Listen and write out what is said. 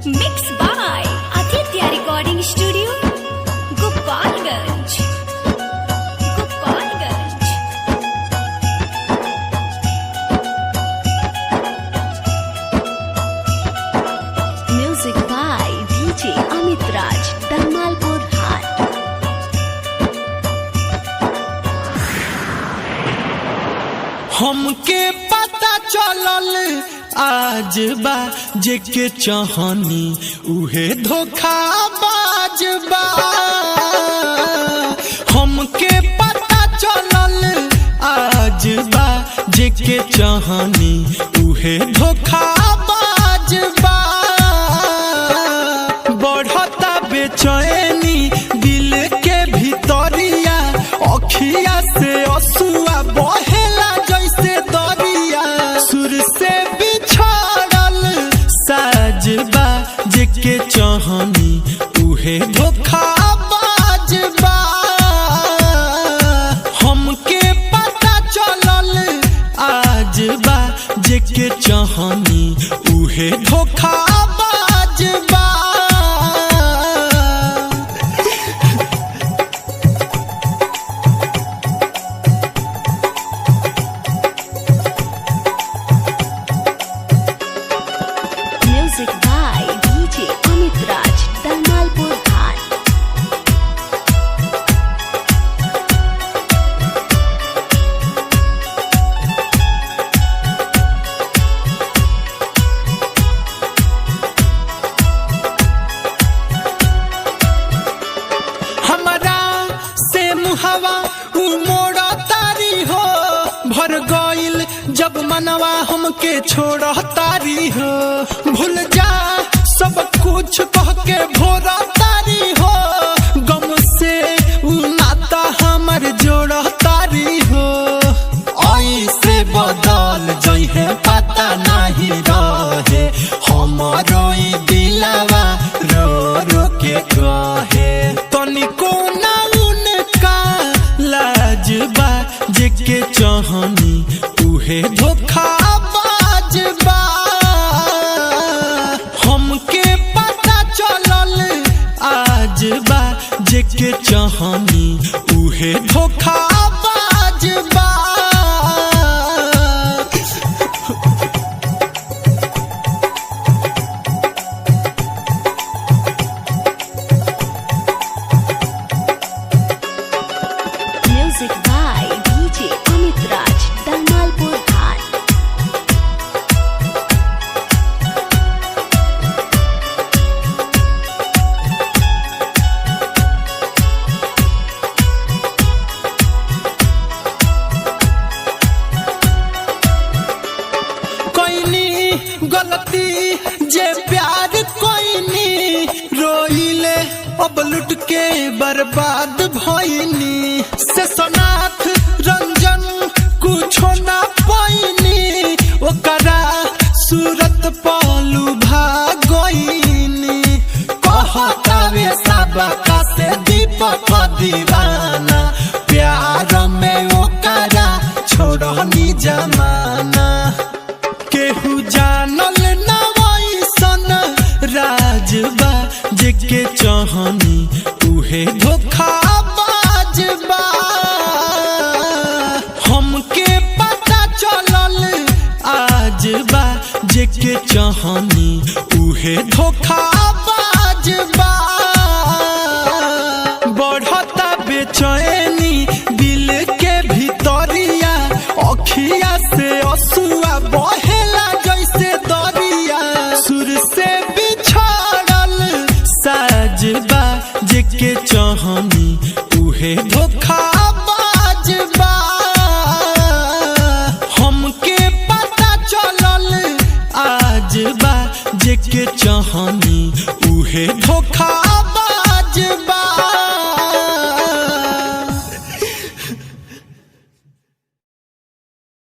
Mixed by Aditya Recording Studio, Gopalganj. Music by DJ Amit Raj, Dharmalpur Hat. हमके पता चलल आज बा जेके चाहनी उहे धोखाबाज बा। हमके पता चलल आज बा जेके चाहनी उहे धोखाबाज बा। बढ़ता बेचैनी दिल के भीतरिया, अखिया से असुआ बहेला जैसे दरिया। सुर से बिछड़ल साजबा जेके चाहनी उहे धोखाबाज बा। हमके पता चलल आज बा जेके चाहनी उहे धोखाबाज बा। Music by DJ Amit Raj, Dharmalpur Hat. हमरा से मुहवा मोड़ा तारी हो, भर गइल जब मनवा हमके छोड़ तारी हो। भूल जा सब कुछ कह के भोरा तारी हो, गम से उ नाता हमर जोड़ तारी हो। ऐसे बदल जइहे पता नहीं रहे, हमरो ई दिलवा रो रो के कहे। तनिको ना उनका लाजबा जेके चाहनी उहे धोखाबाज बा। हमके पता चलल आज बा जेके चाहनी उहे धोखाबाज बा। Music by DJ Amit Raj, Dharmalpur Hat. कोइनी गलती जे प्यार कोइनी, रोइले अब लुट के बर्बाद भइनी। से सनाथ रंजन कुछो ना पाइनी, ओकरा सूरत पालू भागइनी। कहतावे सबका से दीपक दीवाना, प्यार में ओकरा छोड़नी जमाना। केहू जानल ना वैसन राजबा जेके चाहनी उहे धोखाबाज बा। हमके पता चलल आज बा जेके चाहनी उहे धोखाबाज बा। बढ़ता बेचैनी दिल के भीतरिया, अखिया से असुआ बहेला जैसे दरिया। सुर से बिछड़ल साजबा जेके चाहनी उहे धोखाबाज बा। हमके पता चलल आज बा जेके चाहनी उहे धोखाबाज बा।